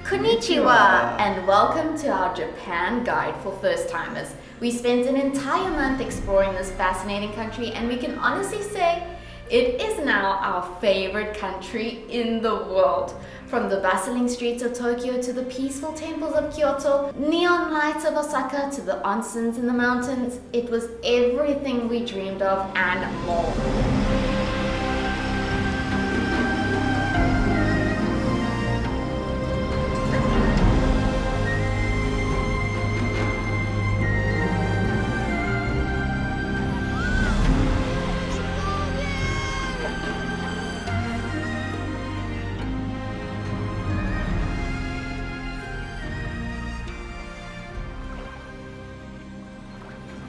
Konnichiwa and welcome to our Japan guide for first timers. We spent an entire month exploring this fascinating country and we can honestly say it is now our favorite country in the world. From the bustling streets of Tokyo to the peaceful temples of Kyoto, neon lights of Osaka to the onsens in the mountains, it was everything we dreamed of and more.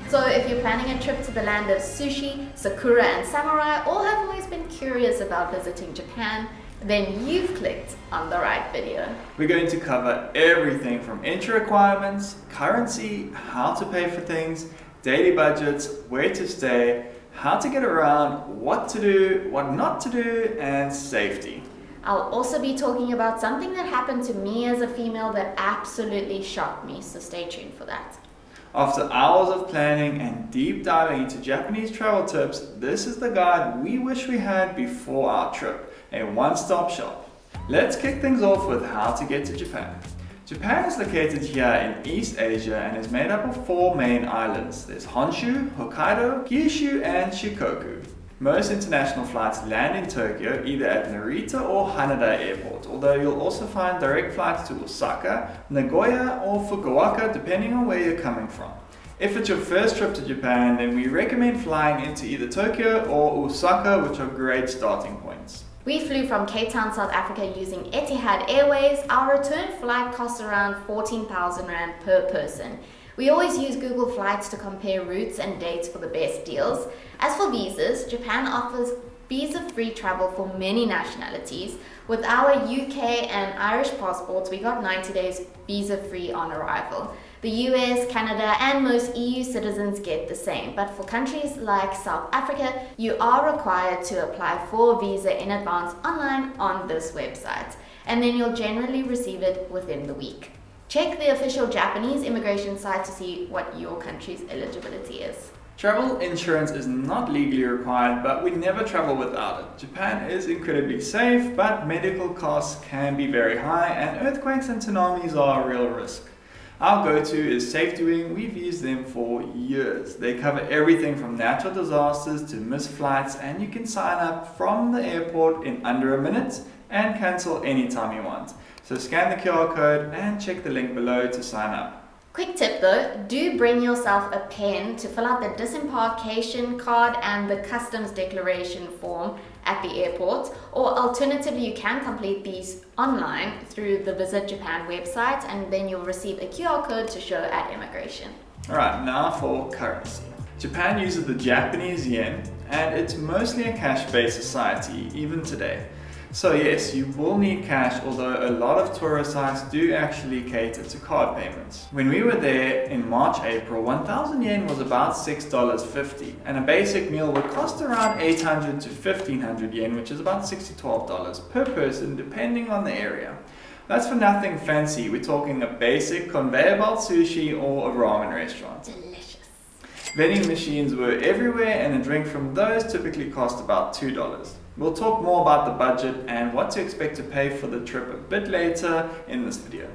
So if you're planning a trip to the land of sushi, sakura and samurai, or have always been curious about visiting Japan, then you've clicked on the right video. We're going to cover everything from entry requirements, currency, how to pay for things, daily budgets, where to stay, how to get around, what to do, what not to do, and safety. I'll also be talking about something that happened to me as a female that absolutely shocked me, so stay tuned for that. After hours of planning and deep diving into Japanese travel tips, this is the guide we wish we had before our trip, a one-stop shop. Let's kick things off with how to get to Japan. Japan is located here in East Asia and is made up of 4 main islands. There's Honshu, Hokkaido, Kyushu and Shikoku. Most international flights land in Tokyo either at Narita or Haneda Airport, although you'll also find direct flights to Osaka, Nagoya or Fukuoka depending on where you're coming from. If it's your first trip to Japan, then we recommend flying into either Tokyo or Osaka, which are great starting points. We flew from Cape Town, South Africa using Etihad Airways. Our return flight cost around 14,000 Rand per person. We always use Google Flights to compare routes and dates for the best deals. As for visas, Japan offers visa-free travel for many nationalities. With our UK and Irish passports, we got 90 days visa-free on arrival. The US, Canada, and most EU citizens get the same, but for countries like South Africa, you are required to apply for a visa in advance online on this website, and then you'll generally receive it within the week. Check the official Japanese immigration site to see what your country's eligibility is. Travel insurance is not legally required, but we never travel without it. Japan is incredibly safe, but medical costs can be very high and earthquakes and tsunamis are a real risk. Our go-to is SafeDoing. We've used them for years. They cover everything from natural disasters to missed flights, and you can sign up from the airport in under a minute and cancel anytime you want. So scan the QR code and check the link below to sign up. Quick tip though, do bring yourself a pen to fill out the disembarkation card and the customs declaration form at the airport, or alternatively you can complete these online through the Visit Japan website and then you'll receive a QR code to show at immigration. Alright, now for currency. Japan uses the Japanese yen and it's mostly a cash-based society even today. So yes, you will need cash, although a lot of tourist sites do actually cater to card payments. When we were there in March-April, 1,000 yen was about $6.50 and a basic meal would cost around 800 to 1,500 yen, which is about $62 per person depending on the area. That's for nothing fancy, we're talking a basic conveyor belt sushi or a ramen restaurant. Delicious. Vending machines were everywhere and a drink from those typically cost about $2. We'll talk more about the budget and what to expect to pay for the trip a bit later in this video.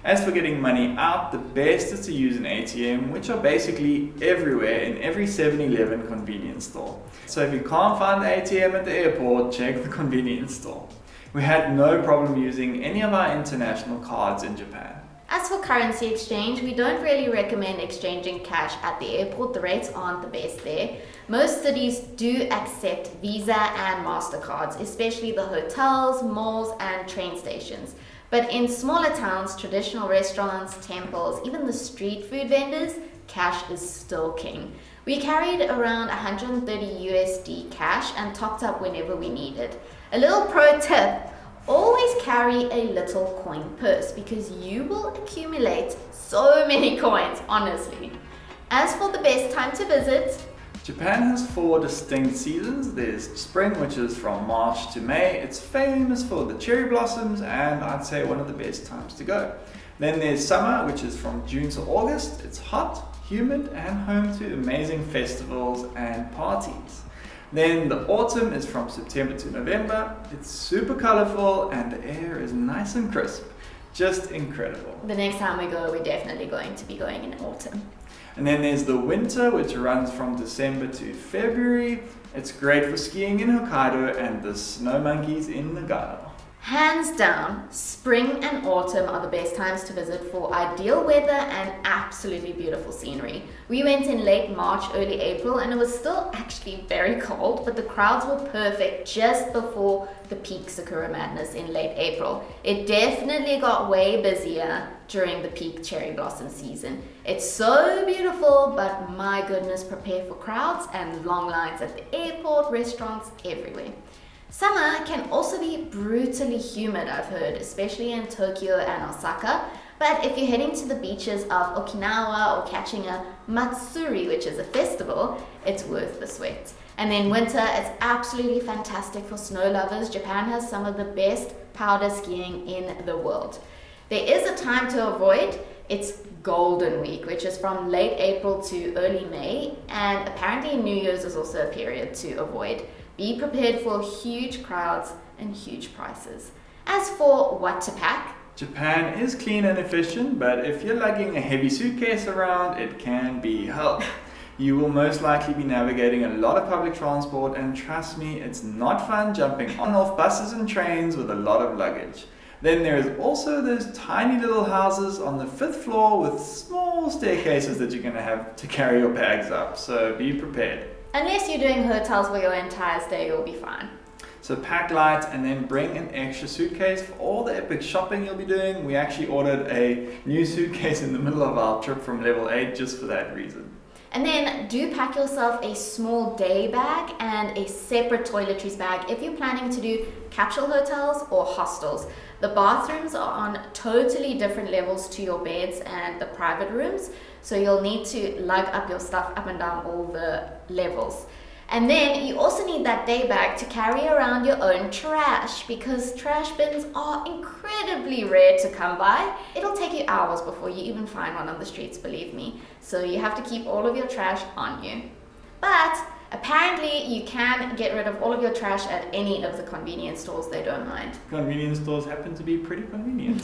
As for getting money out, the best is to use an ATM, which are basically everywhere in every 7-Eleven convenience store. So if you can't find the ATM at the airport, check the convenience store. We had no problem using any of our international cards in Japan. As for currency exchange, we don't really recommend exchanging cash at the airport. The rates aren't the best there. Most cities do accept Visa and MasterCards, especially the hotels, malls, and train stations. But in smaller towns, traditional restaurants, temples, even the street food vendors, cash is still king. We carried around 130 USD cash and topped up whenever we needed. A little pro tip, always carry a little coin purse because you will accumulate so many coins, honestly. As for the best time to visit, Japan has 4 distinct seasons. There's spring, which is from March to May. It's famous for the cherry blossoms and I'd say one of the best times to go. Then there's summer, which is from June to August. It's hot, humid and home to amazing festivals and parties. Then the autumn is from September to November. It's super colorful and the air is nice and crisp. Just incredible. The next time we go, we're definitely going to be going in autumn. And then there's the winter, which runs from December to February. It's great for skiing in Hokkaido and the snow monkeys in Nagano. Hands down, spring and autumn are the best times to visit for ideal weather and absolutely beautiful scenery. We went in late March, early April, and it was still actually very cold, but the crowds were perfect just before the peak Sakura madness in late April. It definitely got way busier during the peak cherry blossom season. It's so beautiful, but my goodness, prepare for crowds and long lines at the airport, restaurants, everywhere. Summer can also be brutally humid, I've heard, especially in Tokyo and Osaka. But if you're heading to the beaches of Okinawa or catching a matsuri, which is a festival, it's worth the sweat. And then winter, it's absolutely fantastic for snow lovers. Japan has some of the best powder skiing in the world. There is a time to avoid. It's Golden Week, which is from late April to early May. And apparently New Year's is also a period to avoid. Be prepared for huge crowds and huge prices. As for what to pack, Japan is clean and efficient, but if you're lugging a heavy suitcase around, it can be hell. You will most likely be navigating a lot of public transport, and trust me, it's not fun jumping on and off buses and trains with a lot of luggage. Then there is also those tiny little houses on the 5th floor with small staircases that you're going to have to carry your bags up, so be prepared. Unless you're doing hotels for your entire stay, you'll be fine. So pack light and then bring an extra suitcase for all the epic shopping you'll be doing. We actually ordered a new suitcase in the middle of our trip from level 8 just for that reason. And then do pack yourself a small day bag and a separate toiletries bag if you're planning to do capsule hotels or hostels. The bathrooms are on totally different levels to your beds and the private rooms, so you'll need to lug up your stuff up and down all the levels. And then you also need that day bag to carry around your own trash, because trash bins are incredibly rare to come by. It'll take you hours before you even find one on the streets, believe me. So you have to keep all of your trash on you. But apparently you can get rid of all of your trash at any of the convenience stores, they don't mind. Convenience stores happen to be pretty convenient.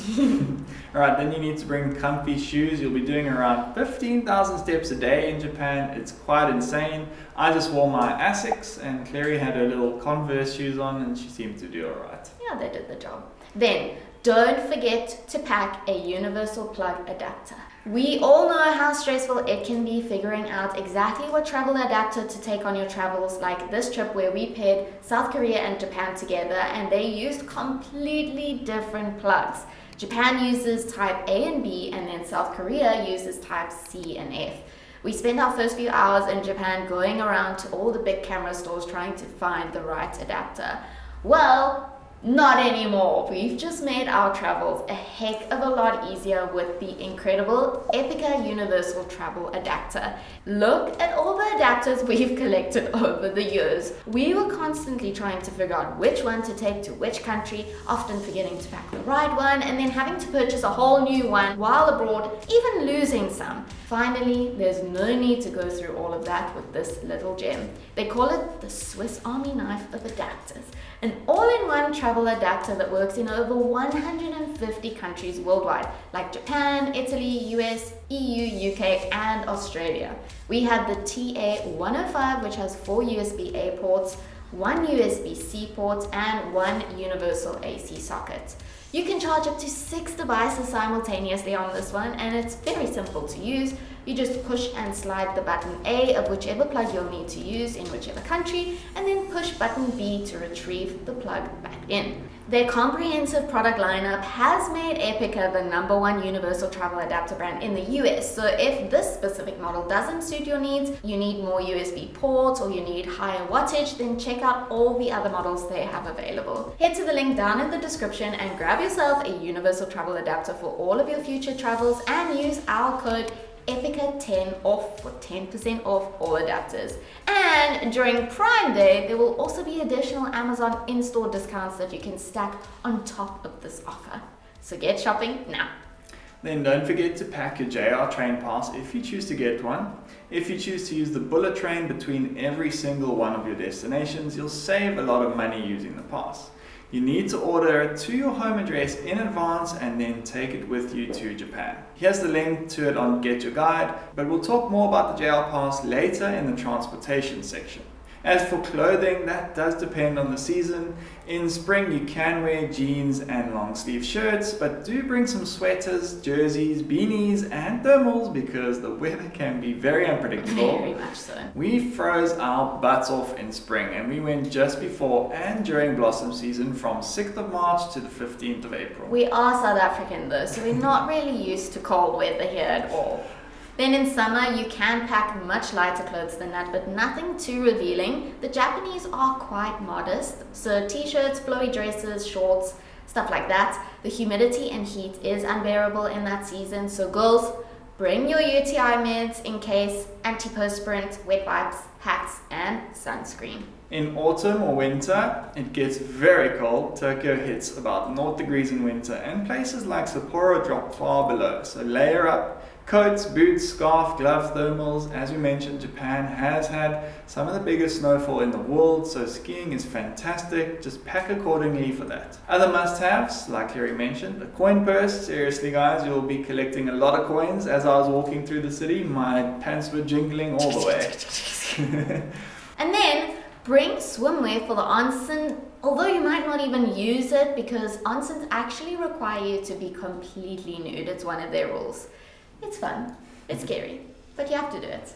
Alright, then you need to bring comfy shoes. You'll be doing around 15,000 steps a day in Japan. It's quite insane. I just wore my Asics and Clary had her little Converse shoes on and she seemed to do alright. Yeah, they did the job. Then, don't forget to pack a universal plug adapter. We all know how stressful it can be figuring out exactly what travel adapter to take on your travels, like this trip where we paired South Korea and Japan together and they used completely different plugs. Japan uses type A and B and then South Korea uses type C and F. We spent our first few hours in Japan going around to all the big camera stores trying to find the right adapter. Well, not anymore. We've just made our travels a heck of a lot easier with the incredible Epica Universal Travel Adapter. Look at all the adapters we've collected over the years. We were constantly trying to figure out which one to take to which country, often forgetting to pack the right one, and then having to purchase a whole new one while abroad, even losing some. Finally, there's no need to go through all of that with this little gem. They call it the Swiss Army knife of adapters. An all-in-one travel adapter that works in over 150 countries worldwide, like Japan, Italy, US, EU, UK, and Australia. We have the TA105, which has 4 USB-A ports, 1 USB-C port, and 1 universal AC socket. You can charge up to 6 devices simultaneously on this one, and it's very simple to use. You just push and slide the button A of whichever plug you'll need to use in whichever country, and then push button B to retrieve the plug back in. Their comprehensive product lineup has made Epica the #1 universal travel adapter brand in the US. So if this specific model doesn't suit your needs, you need more USB ports, or you need higher wattage, then check out all the other models they have available. Head to the link down in the description and grab yourself a universal travel adapter for all of your future travels and use our code etiquette 10 off for 10% off all adapters. And during Prime Day, there will also be additional Amazon in-store discounts that you can stack on top of this offer. So get shopping now. Then don't forget to pack your JR train pass if you choose to get one. If you choose to use the bullet train between every single one of your destinations, you'll save a lot of money using the pass. You need to order it to your home address in advance and then take it with you to Japan. Here's the link to it on Get Your Guide, but we'll talk more about the JR Pass later in the transportation section. As for clothing, that does depend on the season. In spring you can wear jeans and long sleeve shirts, but do bring some sweaters, jerseys, beanies and thermals because the weather can be very unpredictable. Very much so. We froze our butts off in spring and we went just before and during blossom season from 6th of March to the 15th of April. We are South African though, so we're not really used to cold weather here at all. Then in summer, you can pack much lighter clothes than that, but nothing too revealing. The Japanese are quite modest, so t-shirts, flowy dresses, shorts, stuff like that. The humidity and heat is unbearable in that season, so girls, bring your UTI meds in case, antiperspirant, wet wipes, hats, and sunscreen. In autumn or winter, it gets very cold. Tokyo hits about 0 degrees in winter, and places like Sapporo drop far below, so layer up. Coats, boots, scarf, gloves, thermals. As we mentioned, Japan has had some of the biggest snowfall in the world, so skiing is fantastic. Just pack accordingly for that. Other must-haves, like Larry mentioned, a coin purse. Seriously guys, you'll be collecting a lot of coins. As I was walking through the city, my pants were jingling all the way. And then bring swimwear for the onsen, although you might not even use it because onsens actually require you to be completely nude. It's one of their rules. It's fun, it's scary, but you have to do it.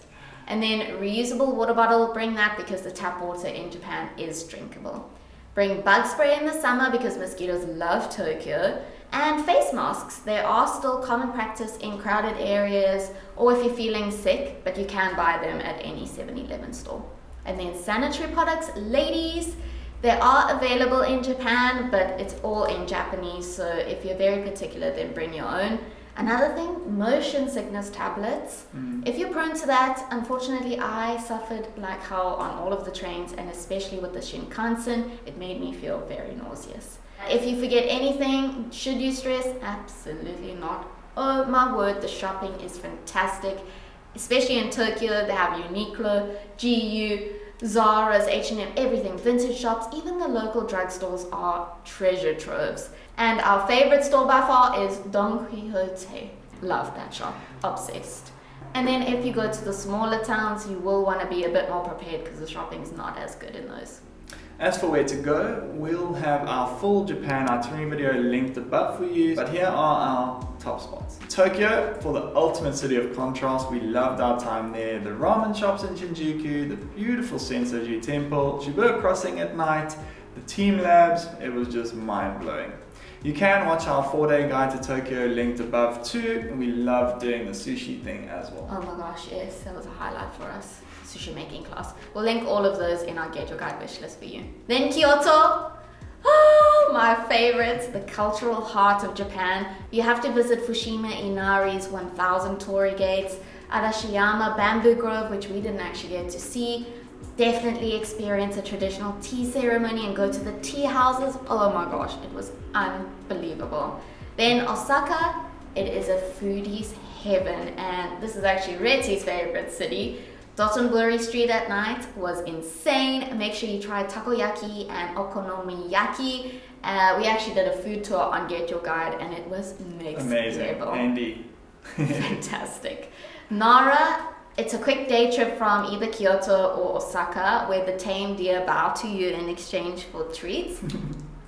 And then reusable water bottle, bring that because the tap water in Japan is drinkable. Bring bug spray in the summer because mosquitoes love Tokyo. And face masks, they are still common practice in crowded areas or if you're feeling sick, but you can buy them at any 7-Eleven store. And then sanitary products, ladies, they are available in Japan, but it's all in Japanese, so if you're very particular, then bring your own. Another thing, motion sickness tablets. If you're prone to that, unfortunately I suffered like hell on all of the trains and especially with the Shinkansen, it made me feel very nauseous. If you forget anything, should you stress? Absolutely not. Oh my word, the shopping is fantastic. Especially in Tokyo, they have Uniqlo, GU, Zara's, H&M, everything, vintage shops, even the local drugstores are treasure troves. And our favorite store by far is Don Quixote. Love that shop, obsessed. And then if you go to the smaller towns, you will want to be a bit more prepared because the shopping is not as good in those. As for where to go, we'll have our full Japan itinerary video linked above for you, but here are our top spots. Tokyo, for the ultimate city of contrast, we loved our time there. The ramen shops in Shinjuku, the beautiful Sensoji Temple, Shibuya Crossing at night, the team labs, it was just mind-blowing. You can watch our 4-day guide to Tokyo linked above too, and we love doing the sushi thing as well. Oh my gosh, yes, that was a highlight for us. Sushi making class. We'll link all of those in our Get Your Guide wish list for you. Then Kyoto. Oh, my favorite, the cultural heart of Japan. You have to visit Fushima Inari's 1000 torii gates, Arashiyama Bamboo Grove, which we didn't actually get to see. Definitely experience a traditional tea ceremony and go to the tea houses. Oh my gosh, it was unbelievable. Then Osaka, it is a foodie's heaven, and this is actually Retsy's favorite city. Dotonbori Street at night was insane. Make sure you try takoyaki and okonomiyaki. We actually did a food tour on Get Your Guide and it was next level. Andy. Fantastic. Nara, it's a quick day trip from either Kyoto or Osaka where the tame deer bow to you in exchange for treats.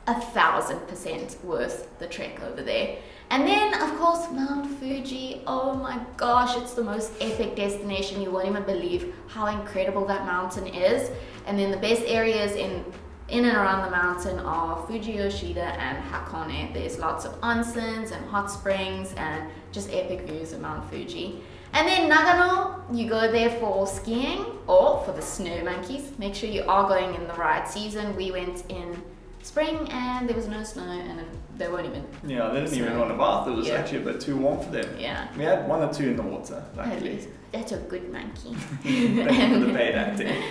1000% worth the trek over there. And then, of course, Mount Fuji. Oh my gosh, it's the most epic destination. You won't even believe how incredible that mountain is. And then the best areas in and around the mountain are Fuji Yoshida and Hakone. There's lots of onsens and hot springs and just epic views of Mount Fuji. And then Nagano, you go there for skiing or for the snow monkeys. Make sure you are going in the right season. We went in spring and there was no snow and they weren't even. Yeah, they didn't even want a bath. It was actually a bit too warm for them. Yeah. We had 1 or 2 in the water, luckily. That's a good monkey. Thank you for the paid acting.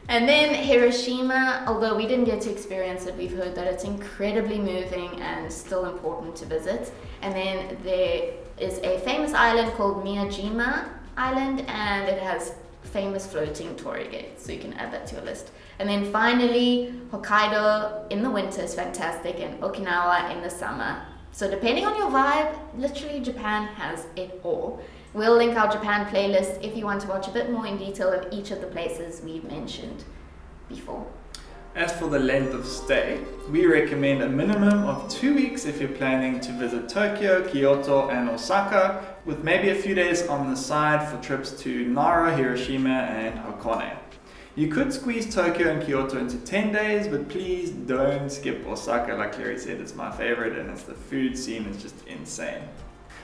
And then Hiroshima, although we didn't get to experience it, we've heard that it's incredibly moving and still important to visit. And then there is a famous island called Miyajima Island, and it has famous floating torii gates, so you can add that to your list. And then finally, Hokkaido in the winter is fantastic, and Okinawa in the summer. So depending on your vibe, literally Japan has it all. We'll link our Japan playlist if you want to watch a bit more in detail of each of the places we've mentioned before. As for the length of stay, we recommend a minimum of 2 weeks if you're planning to visit Tokyo, Kyoto and Osaka, with maybe a few days on the side for trips to Nara, Hiroshima and Hakone. You could squeeze Tokyo and Kyoto into 10 days, but please don't skip Osaka. Like Clary said, it's my favorite, and the food scene is just insane.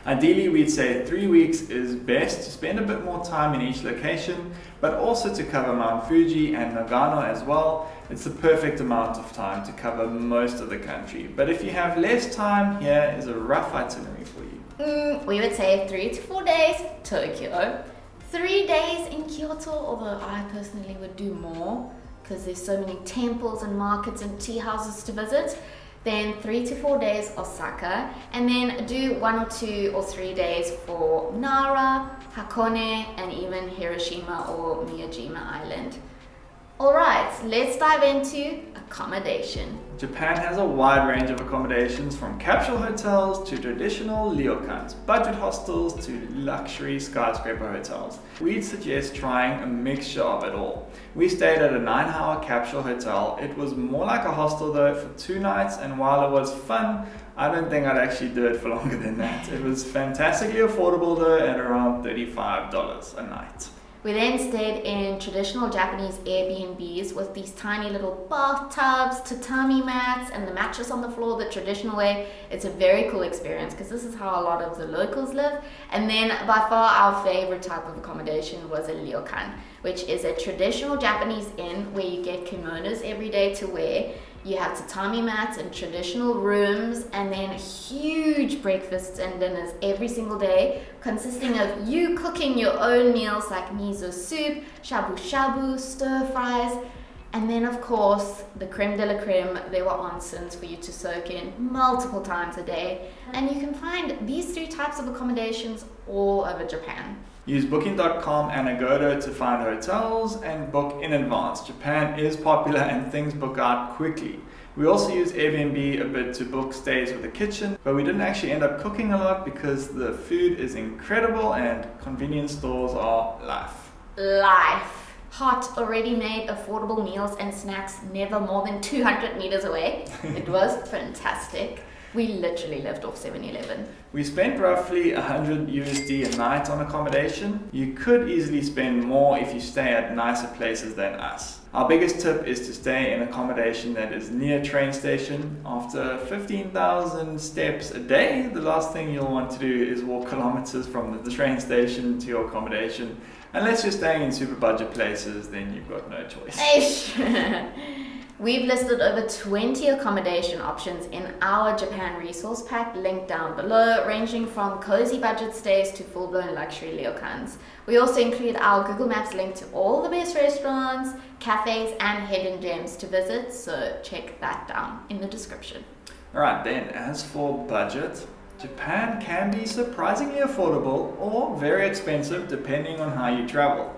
Ideally, we'd say 3 weeks is best to spend a bit more time in each location, but also to cover Mount Fuji and Nagano as well. It's the perfect amount of time to cover most of the country. But if you have less time, here is a rough itinerary for you. We would say 3 to 4 days, Tokyo. 3 days in Kyoto, although I personally would do more because there's so many temples and markets and tea houses to visit. Then 3 to 4 days Osaka, and then do 1 or 2 or 3 days for Nara, Hakone, and even Hiroshima or Miyajima Island. Alright, let's dive into accommodation. Japan has a wide range of accommodations, from capsule hotels to traditional ryokans, budget hostels to luxury skyscraper hotels. We'd suggest trying a mixture of it all. We stayed at a 9-hour capsule hotel. It was more like a hostel though for 2 nights, and while it was fun, I don't think I'd actually do it for longer than that. It was fantastically affordable though, at around $35 a night. We then stayed in traditional Japanese Airbnbs with these tiny little bathtubs, tatami mats, and the mattress on the floor the traditional way. It's a very cool experience because this is how a lot of the locals live. And then by far our favorite type of accommodation was a ryokan, which is a traditional Japanese inn where you get kimonos every day to wear. You have tatami mats and traditional rooms, and then huge breakfasts and dinners every single day, consisting of you cooking your own meals like miso soup, shabu shabu, stir fries, and then of course the creme de la creme, there were onsens for you to soak in multiple times a day. And you can find these 3 types of accommodations all over Japan. Use booking.com and Agoda to find hotels and book in advance. Japan is popular and things book out quickly. We also use Airbnb a bit to book stays with a kitchen, but we didn't actually end up cooking a lot because the food is incredible and convenience stores are life. Life. Hot, already made, affordable meals and snacks never more than 200 meters away. It was fantastic. We literally lived off 7-Eleven. We spent roughly $100 a night on accommodation. You could easily spend more if you stay at nicer places than us. Our biggest tip is to stay in accommodation that is near a train station. After 15,000 steps a day, the last thing you'll want to do is walk kilometers from the train station to your accommodation. Unless you're staying in super budget places, then you've got no choice. We've listed over 20 accommodation options in our Japan resource pack, linked down below, ranging from cozy budget stays to full-blown luxury ryokans. We also include our Google Maps link to all the best restaurants, cafes, and hidden gems to visit, so check that down in the description. Alright then, as for budget, Japan can be surprisingly affordable or very expensive depending on how you travel.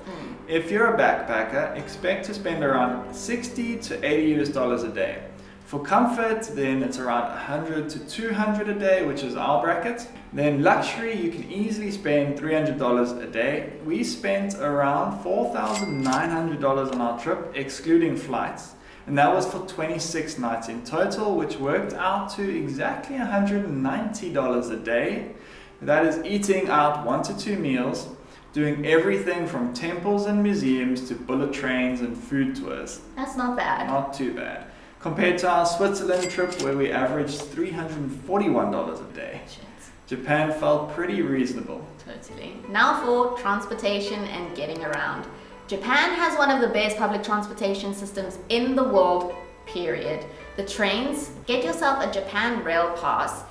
If you're a backpacker, expect to spend around $60 to $80 a day. For comfort, then it's around $100 to $200 a day, which is our bracket. Then luxury, you can easily spend $300 a day. We spent around $4,900 on our trip, excluding flights. And that was for 26 nights in total, which worked out to exactly $190 a day. That is eating out 1 to 2 meals, doing everything from temples and museums to bullet trains and food tours. That's not bad. Not too bad. Compared to our Switzerland trip where we averaged $341 a day. Shit. Japan felt pretty reasonable. Totally. Now for transportation and getting around. Japan has one of the best public transportation systems in the world, period. The trains, get yourself a Japan Rail Pass.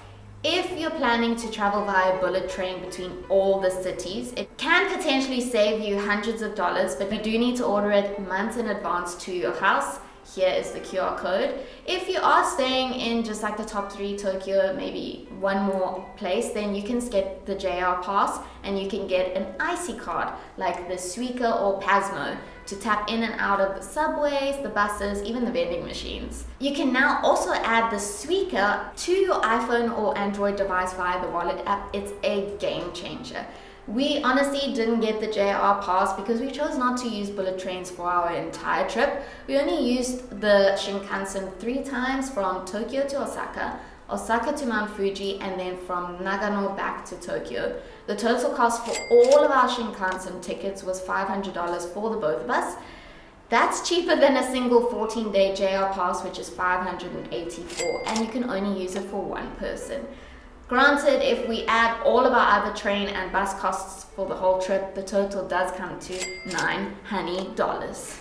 If you're planning to travel via bullet train between all the cities, it can potentially save you hundreds of dollars, but you do need to order it months in advance to your house. Here is the QR code. If you are staying in just like the top 3, Tokyo, maybe one more place, then you can get the JR Pass and you can get an IC card like the Suica or Pasmo to tap in and out of the subways, the buses, even the vending machines. You can now also add the Suica to your iPhone or Android device via the wallet app. It's a game changer. We honestly didn't get the JR Pass because we chose not to use bullet trains for our entire trip. We only used the Shinkansen 3 times from Tokyo to Osaka, Osaka to Mount Fuji, and then from Nagano back to Tokyo. The total cost for all of our Shinkansen tickets was $500 for the both of us. That's cheaper than a single 14-day JR Pass, which is $584, and you can only use it for one person. Granted, if we add all of our other train and bus costs for the whole trip, the total does come to $900.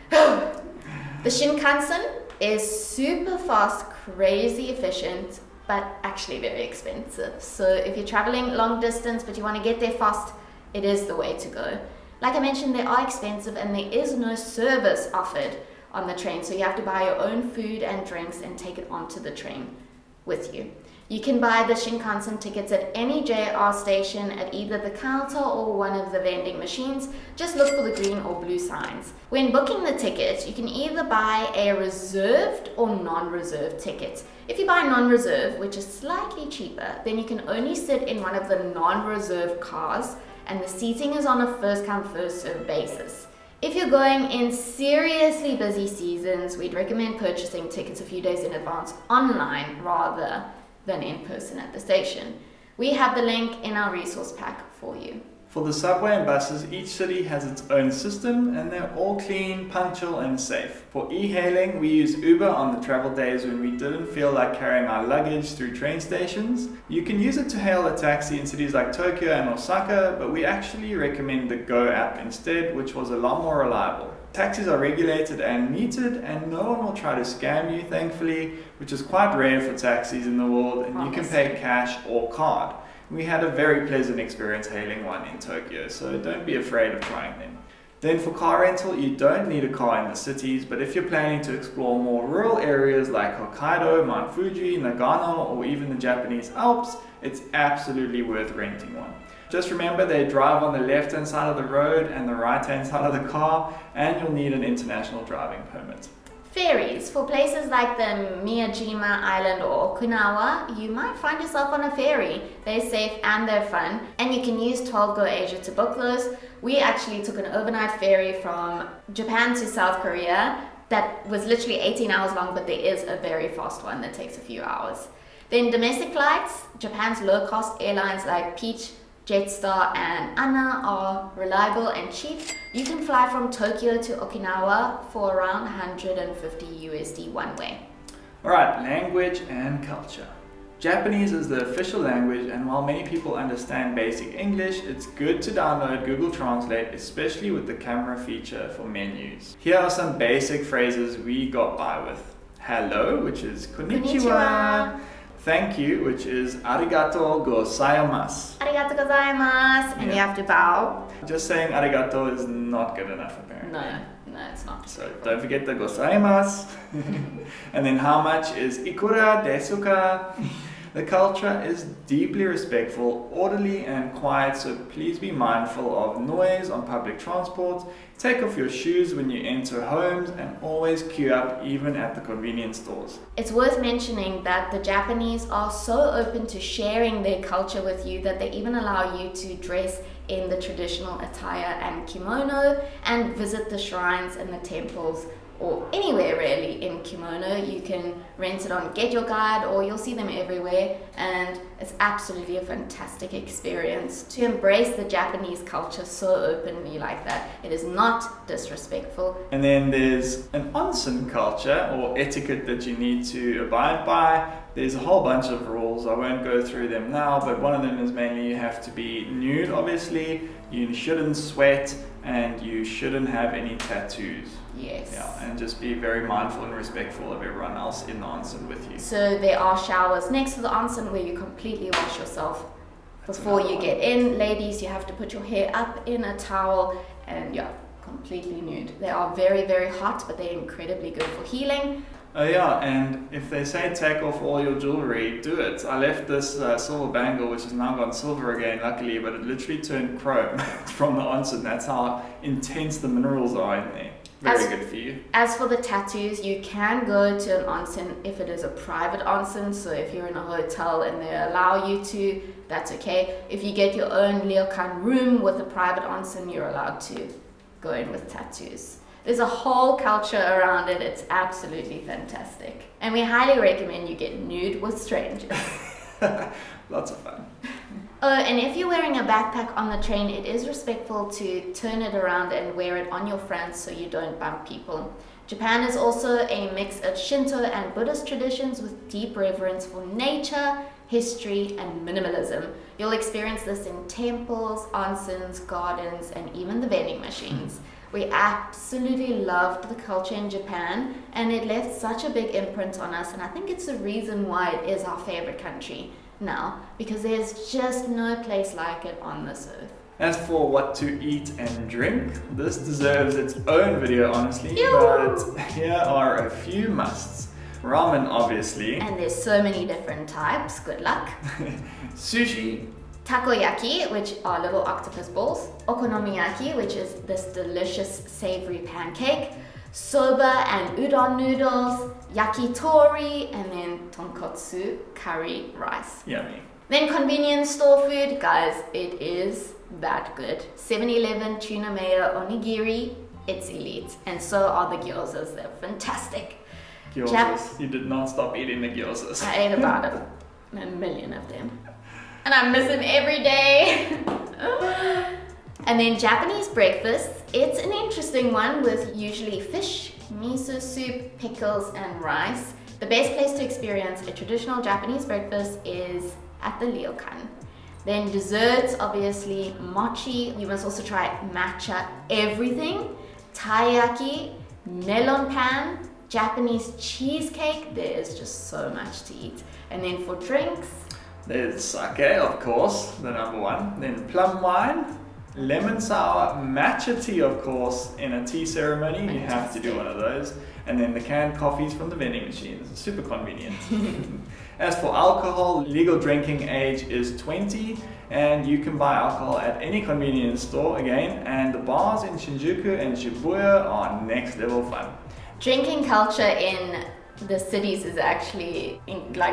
The Shinkansen is super fast, crazy efficient, but actually very expensive. So if you're traveling long distance but you want to get there fast, it is the way to go. Like I mentioned, they are expensive and there is no service offered on the train, so you have to buy your own food and drinks and take it onto the train with you. You can buy the Shinkansen tickets at any JR station at either the counter or one of the vending machines. Just look for the green or blue signs. When booking the ticket, you can either buy a reserved or non-reserved ticket. If you buy non-reserve, which is slightly cheaper, then you can only sit in one of the non-reserved cars and the seating is on a first-come, first-served basis. If you're going in seriously busy seasons, we'd recommend purchasing tickets a few days in advance online rather than in person at the station. We have the link in our resource pack for you. For the subway and buses, each city has its own system and they're all clean, punctual and safe. For e-hailing, we use Uber on the travel days when we didn't feel like carrying our luggage through train stations. You can use it to hail a taxi in cities like Tokyo and Osaka, but we actually recommend the Go app instead, which was a lot more reliable. Taxis are regulated and metered and no one will try to scam you, thankfully, which is quite rare for taxis in the world, and you can pay cash or card. We had a very pleasant experience hailing one in Tokyo, so don't be afraid of trying them. Then for car rental, you don't need a car in the cities, but if you're planning to explore more rural areas like Hokkaido, Mount Fuji, Nagano, or even the Japanese Alps, it's absolutely worth renting one. Just remember they drive on the left-hand side of the road and the right-hand side of the car, and you'll need an international driving permit. Ferries. For places like the Miyajima Island or Okinawa, you might find yourself on a ferry. They're safe and they're fun, and you can use 12 Go Asia to book those. We actually took an overnight ferry from Japan to South Korea that was literally 18 hours long, but there is a very fast one that takes a few hours. Then domestic flights, Japan's low-cost airlines like Peach, Jetstar and ANA are reliable and cheap. You can fly from Tokyo to Okinawa for around 150 USD one way. Alright, language and culture. Japanese is the official language, and while many people understand basic English, it's good to download Google Translate, especially with the camera feature for menus. Here are some basic phrases we got by with. Hello, which is konnichiwa. Thank you, which is arigatou gozaimasu. Arigatou gozaimasu. And you have to bow. Just saying arigatou is not good enough apparently. No, it's not. So don't forget the gozaimasu. And then how much is ikura desu ka? The culture is deeply respectful, orderly and quiet, so please be mindful of noise on public transport. Take off your shoes when you enter homes and always queue up even at the convenience stores. It's worth mentioning that the Japanese are so open to sharing their culture with you that they even allow you to dress in the traditional attire and kimono and visit the shrines and the temples, or anywhere really in kimono. You can rent it on Get Your Guide, or you'll see them everywhere, and it's absolutely a fantastic experience to embrace the Japanese culture so openly like that. It is not disrespectful. And then there's an onsen culture or etiquette that you need to abide by. there's a whole bunch of rules. I won't go through them now, but one of them is mainly you have to be nude, obviously. You shouldn't sweat, and you shouldn't have any tattoos. Yes. Yeah, and just be very mindful and respectful of everyone else in the onsen with you. So there are showers next to the onsen where you completely wash yourself before you get in. Ladies, you have to put your hair up in a towel and completely nude. They are very, very hot, but they're incredibly good for healing. Oh yeah, and if they say take off all your jewelry, do it. I left this silver bangle, which has now gone silver again, luckily, but it literally turned chrome from the onsen. That's how intense the minerals are in there. Very good for you. As for the tattoos, you can go to an onsen if it is a private onsen. So if you're in a hotel and they allow you to, that's okay. If you get your own ryokan room with a private onsen, you're allowed to go in with tattoos. There's a whole culture around it. It's absolutely fantastic. And we highly recommend you get nude with strangers. Lots of fun. Oh, and if you're wearing a backpack on the train, it is respectful to turn it around and wear it on your front so you don't bump people. Japan is also a mix of Shinto and Buddhist traditions with deep reverence for nature, history, and minimalism. You'll experience this in temples, onsens, gardens, and even the vending machines. We absolutely loved the culture in Japan, and it left such a big imprint on us, and I think it's the reason why it is our favorite country now, because there's just no place like it on this earth. As for what to eat and drink, this deserves its own video, honestly, Ew. but here are a few musts. Ramen, obviously. And there's so many different types, good luck. Sushi. Takoyaki, which are little octopus balls. Okonomiyaki, which is this delicious savory pancake. Soba and udon noodles. Yakitori, and then tonkotsu, curry rice. Yummy. Then convenience store food, guys, it is that good. 7-Eleven tuna mayo onigiri, it's elite. And so are the gyozas, they're fantastic. Gyozas. You did not stop eating the gyozas. I ate about a million of them. And I miss them every day. And then Japanese breakfast, it's an interesting one with usually fish, miso soup, pickles, and rice. The best place to experience a traditional Japanese breakfast is at the ryokan. Then desserts, obviously mochi. You must also try matcha everything. Taiyaki, melon pan, Japanese cheesecake. There is just so much to eat. And then for drinks, there's sake, of course, the number one. Then plum wine, lemon sour, matcha tea, of course, in a tea ceremony. Fantastic. You have to do one of those. And then the canned coffees from the vending machines. Super convenient. As for alcohol, legal drinking age is 20, and you can buy alcohol at any convenience store again. And the bars in Shinjuku and Shibuya are next level fun. Drinking culture in the cities is actually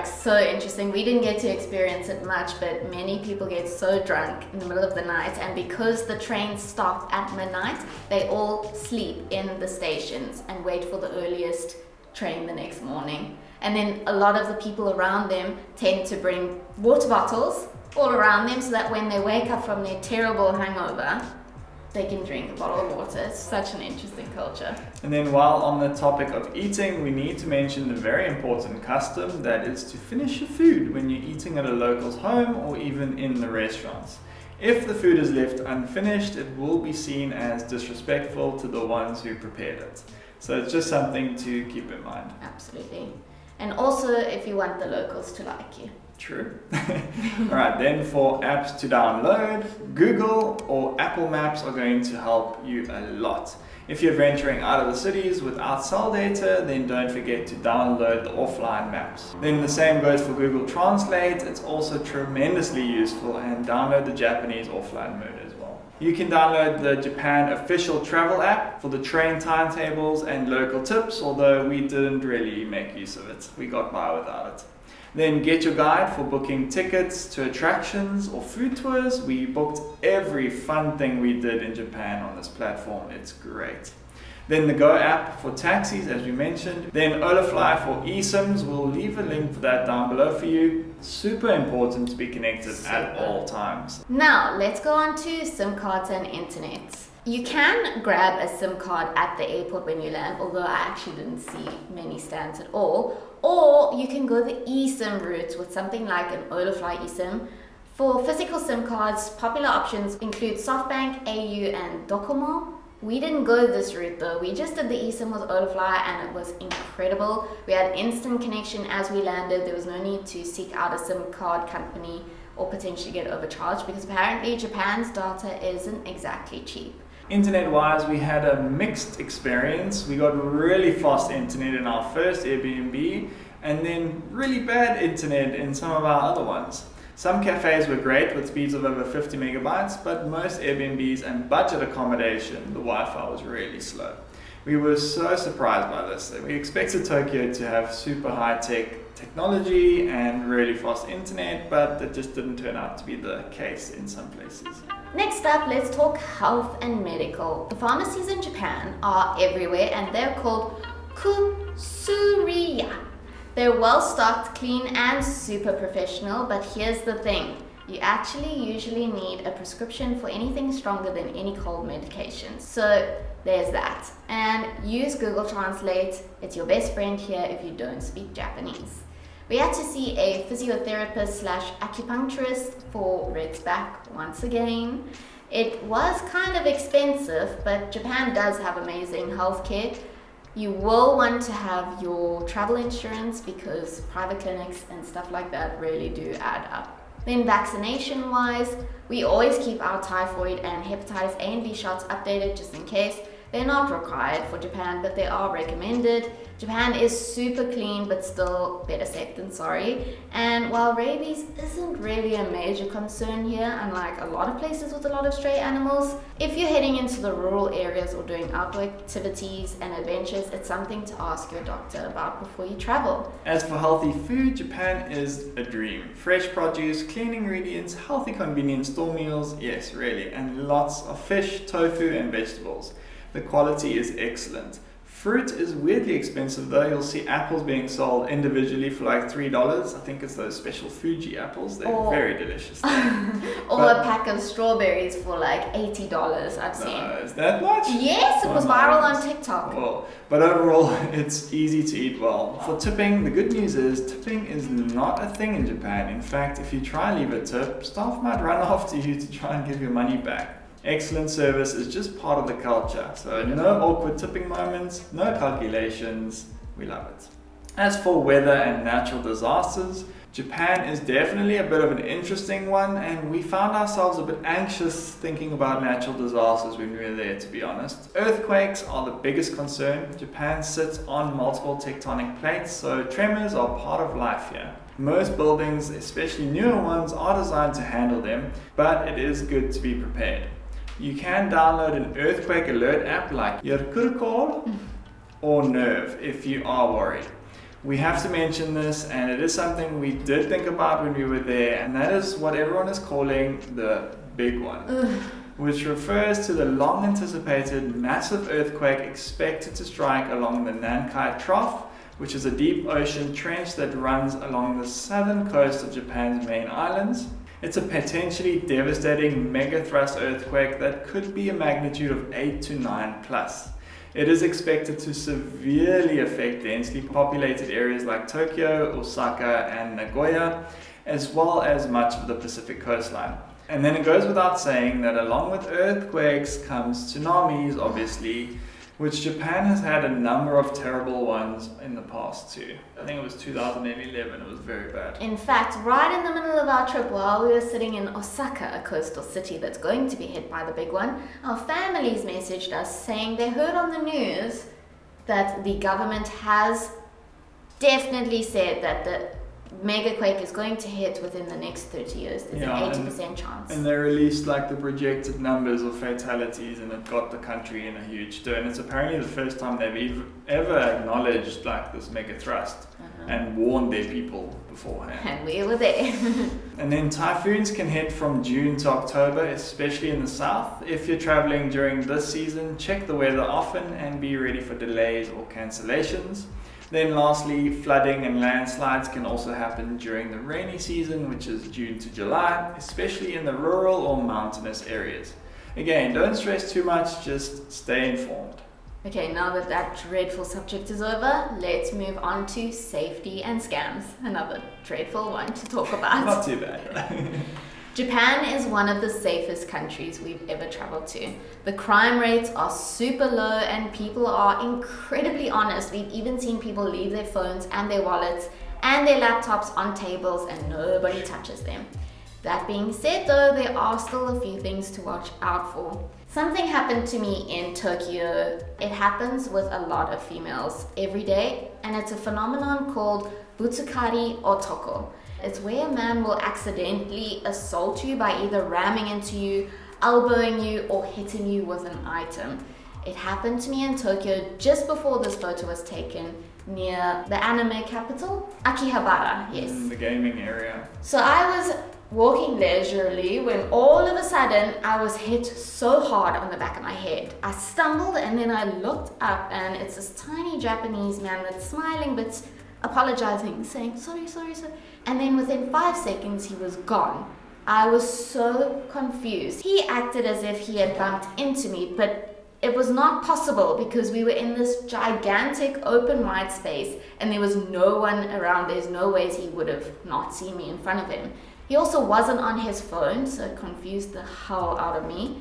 so interesting. We didn't get to experience it much, but many people get so drunk in the middle of the night, and because the trains stop at midnight, they all sleep in the stations and wait for the earliest train the next morning. And then a lot of the people around them tend to bring water bottles all around them so that when they wake up from their terrible hangover, they can drink a bottle of water. It's such an interesting culture. And then while on the topic of eating, we need to mention the very important custom that is to finish your food when you're eating at a local's home or even in the restaurants. If the food is left unfinished, it will be seen as disrespectful to the ones who prepared it. So it's just something to keep in mind. Absolutely. And also if you want the locals to like you. True. Alright, then for apps to download, Google or Apple Maps are going to help you a lot. If you're venturing out of the cities without cell data, then don't forget to download the offline maps. Then the same goes for Google Translate. It's also tremendously useful, and download the Japanese offline mode as well. You can download the Japan official travel app for the train timetables and local tips, although we didn't really make use of it. We got by without it. Then get your guide for booking tickets to attractions or food tours. We booked every fun thing we did in Japan on this platform. It's great. Then the Go app for taxis, as we mentioned. Then Olafly for eSIMs. We'll leave a link for that down below for you. Super important to be connected at all times. Now, let's go on to SIM cards and internet. You can grab a SIM card at the airport when you land, although I actually didn't see many stands at all. Or you can go the eSIM route with something like an Olafly eSIM. For physical SIM cards, popular options include SoftBank, AU, and Docomo. We didn't go this route though. We just did the eSIM with Olafly and it was incredible. We had instant connection as we landed. There was no need to seek out a SIM card company or potentially get overcharged because apparently Japan's data isn't exactly cheap. Internet-wise, we had a mixed experience. We got really fast internet in our first Airbnb and then really bad internet in some of our other ones. Some cafes were great with speeds of over 50 megabytes, but most Airbnbs and budget accommodation, the Wi-Fi was really slow. We were so surprised by this. We expected Tokyo to have super high-tech technology and really fast internet, but it just didn't turn out to be the case in some places. Next up, let's talk health and medical. The pharmacies in Japan are everywhere and they're called kusuriya. They're well stocked, clean and super professional, but here's the thing. You actually usually need a prescription for anything stronger than any cold medication. So there's that. And use Google Translate. It's your best friend here if you don't speak Japanese. We had to see a physiotherapist / acupuncturist for Red's back once again. It was kind of expensive, but Japan does have amazing healthcare. You will want to have your travel insurance because private clinics and stuff like that really do add up. Then vaccination wise, we always keep our typhoid and hepatitis A and B shots updated just in case. They're not required for Japan, but they are recommended. Japan is super clean, but still better safe than sorry. And while rabies isn't really a major concern here, unlike a lot of places with a lot of stray animals, if you're heading into the rural areas or doing outdoor activities and adventures, it's something to ask your doctor about before you travel. As for healthy food, Japan is a dream. Fresh produce, clean ingredients, healthy convenience store meals, yes, really, and lots of fish, tofu, and vegetables. The quality is excellent. Fruit is weirdly expensive though. You'll see apples being sold individually for like $3. I think it's those special Fuji apples. They're very delicious. Or a pack of strawberries for like $80 I've seen. Is that much? Yes, it was viral on TikTok. Well, but overall, it's easy to eat well. For tipping, the good news is tipping is not a thing in Japan. In fact, if you try and leave a tip, staff might run after you to try and give your money back. Excellent service is just part of the culture, so no awkward tipping moments, no calculations, we love it. As for weather and natural disasters, Japan is definitely a bit of an interesting one, and we found ourselves a bit anxious thinking about natural disasters when we were there, to be honest. Earthquakes are the biggest concern. Japan sits on multiple tectonic plates, so tremors are part of life here. Most buildings, especially newer ones, are designed to handle them, but it is good to be prepared. You can download an earthquake alert app like Yerkurkol or Nerve if you are worried. We have to mention this, and it is something we did think about when we were there, and that is what everyone is calling the big one, which refers to the long anticipated massive earthquake expected to strike along the Nankai Trough, which is a deep ocean trench that runs along the southern coast of Japan's main islands. It's a potentially devastating megathrust earthquake that could be a magnitude of 8 to 9 plus. It is expected to severely affect densely populated areas like Tokyo, Osaka, and Nagoya, as well as much of the Pacific coastline. And then it goes without saying that along with earthquakes comes tsunamis, obviously, which Japan has had a number of terrible ones in the past too. I think it was 2011, it was very bad. In fact, right in the middle of our trip while we were sitting in Osaka, a coastal city that's going to be hit by the big one, our families messaged us saying they heard on the news that the government has definitely said that the megaquake is going to hit within the next 30 years. There's an 80% chance. And they released like the projected numbers of fatalities, and it got the country in a huge stir. And it's apparently the first time they've ever acknowledged like this mega thrust and warned their people beforehand. And we were there. And then typhoons can hit from June to October, especially in the south. If you're traveling during this season, check the weather often and be ready for delays or cancellations. Then lastly, flooding and landslides can also happen during the rainy season, which is June to July, especially in the rural or mountainous areas. Again, don't stress too much, just stay informed. Okay, now that that dreadful subject is over, let's move on to safety and scams. Another dreadful one to talk about. Not too bad. Japan is one of the safest countries we've ever traveled to. The crime rates are super low and people are incredibly honest. We've even seen people leave their phones and their wallets and their laptops on tables and nobody touches them. That being said though, there are still a few things to watch out for. Something happened to me in Tokyo. It happens with a lot of females every day, and it's a phenomenon called butsukari otoko. It's where a man will accidentally assault you by either ramming into you, elbowing you, or hitting you with an item. It happened to me in Tokyo just before this photo was taken, near the anime capital, Akihabara, yes. In the gaming area. So I was walking leisurely when all of a sudden I was hit so hard on the back of my head. I stumbled and then I looked up and it's this tiny Japanese man that's smiling but apologizing, saying sorry. And then within 5 seconds he was gone. I was so confused. He acted as if he had bumped into me, but it was not possible because we were in this gigantic open wide space and there was no one around. There's no ways he would have not seen me in front of him. He also wasn't on his phone, so it confused the hell out of me.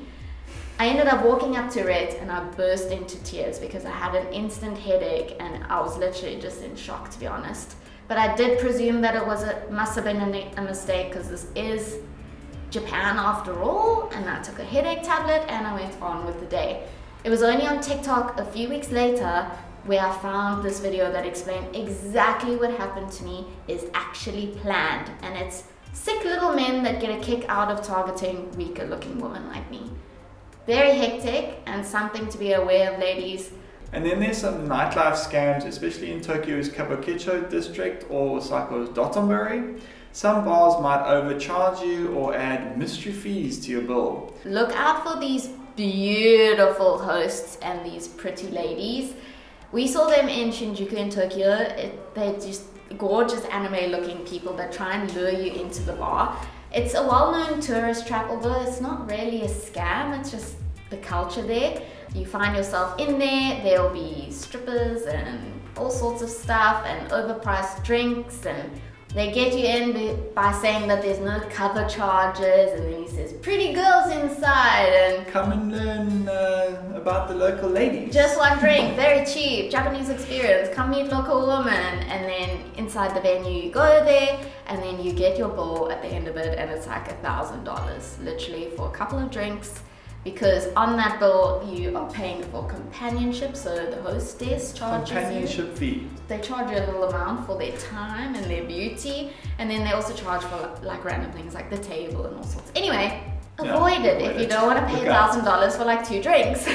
I ended up walking up to Rhett and I burst into tears because I had an instant headache and I was literally just in shock, to be honest. But I did presume that it must have been a mistake because this is Japan after all, and I took a headache tablet and I went on with the day. It was only on TikTok a few weeks later where I found this video that explained exactly what happened to me is actually planned, and it's sick little men that get a kick out of targeting weaker looking women like me. Very hectic and something to be aware of, ladies. And then there's some nightlife scams, especially in Tokyo's Kabukicho district or Osaka's Dotonbori. Some bars might overcharge you or add mystery fees to your bill. Look out for these beautiful hosts and these pretty ladies. We saw them in Shinjuku in Tokyo. They're just gorgeous anime looking people that try and lure you into the bar. It's a well-known tourist trap, although it's not really a scam, it's just the culture there. You find yourself in there, there'll be strippers and all sorts of stuff and overpriced drinks, and they get you in by saying that there's no cover charges, and then he says pretty girls inside and come and learn about the local ladies. Just one drink, very cheap, Japanese experience, come meet local women. And then inside the venue you go there and then you get your bill at the end of it and it's like $1,000 literally for a couple of drinks, because on that bill you are paying for companionship, so the hostess charges companionship fee. They charge you a little amount for their time and their beauty, and then they also charge for like random things like the table and all sorts. Anyway, avoid it if you don't want to pay $1,000 for like 2 drinks.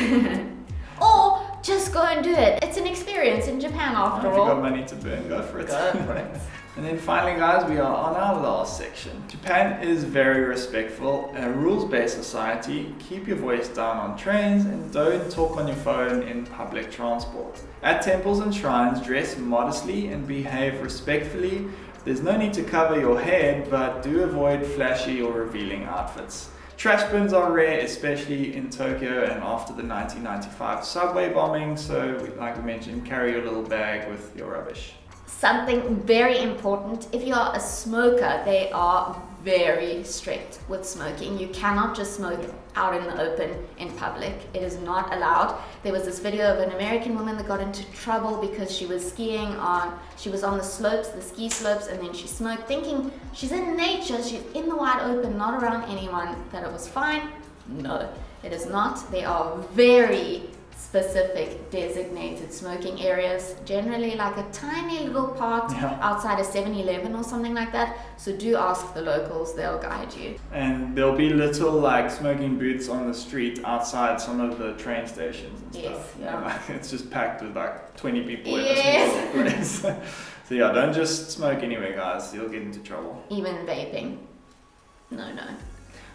Or just go and do it. It's an experience in Japan after all. If you've got money to burn, go for it. Go for it. And then finally, guys, we are on our last section. Japan is very respectful, a rules-based society. Keep your voice down on trains and don't talk on your phone in public transport. At temples and shrines, dress modestly and behave respectfully. There's no need to cover your head, but do avoid flashy or revealing outfits. Trash bins are rare, especially in Tokyo and after the 1995 subway bombing, so like we mentioned, carry your little bag with your rubbish. Something very important, if you are a smoker, they are very strict with smoking. You cannot just smoke out in the open in public. It is not allowed. There was this video of an American woman that got into trouble because she was she was on the slopes, the ski slopes, and then she smoked, thinking she's in nature, she's in the wide open, not around anyone, that it was fine. No, it is not. They are very specific designated smoking areas, generally like a tiny little part outside a 7-Eleven or something like that. So do ask the locals, they'll guide you. And there'll be little like smoking booths on the street outside some of the train stations and stuff. Yeah. And, like, it's just packed with like 20 people in a small place. So yeah, don't just smoke anywhere, guys, you'll get into trouble. Even vaping. No.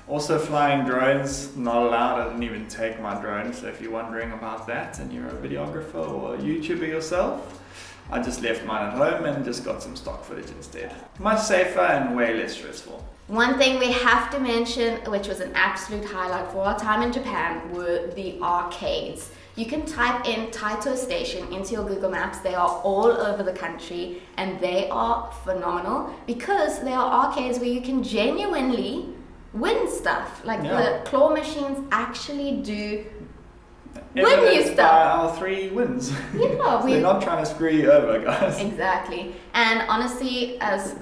Also, flying drones, not allowed. I didn't even take my drone, so if you're wondering about that and you're a videographer or a YouTuber yourself, I just left mine at home and just got some stock footage instead. Much safer and way less stressful. One thing we have to mention, which was an absolute highlight for our time in Japan, were the arcades. You can type in Taito Station into your Google Maps. They are all over the country and they are phenomenal because they are arcades where you can genuinely win stuff. Like the claw machines actually do win you stuff. By our 3 wins. Yeah, They're not trying to screw you over, guys. Exactly. And honestly, as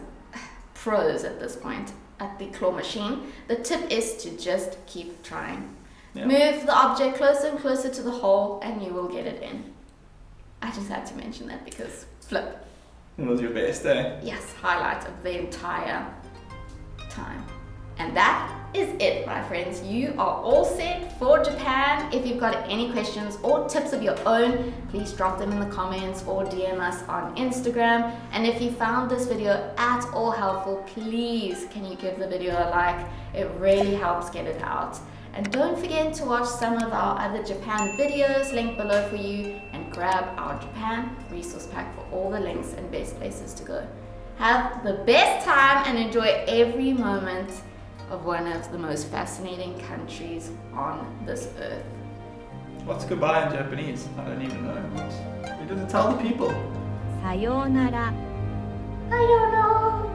pros at this point at the claw machine, the tip is to just keep trying. Yep. Move the object closer and closer to the hole and you will get it in. I just had to mention that because flip. It was your best day. Yes, highlight of the entire time. And that is it, my friends. You are all set for Japan. If you've got any questions or tips of your own, please drop them in the comments or DM us on Instagram. And if you found this video at all helpful, please can you give the video a like? It really helps get it out. And don't forget to watch some of our other Japan videos linked below for you and grab our Japan resource pack for all the links and best places to go. Have the best time and enjoy every moment of one of the most fascinating countries on this earth. What's goodbye in Japanese? I don't even know. We didn't tell the people. Sayonara. I don't know.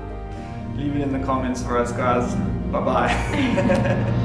Leave it in the comments for us, guys. Bye-bye.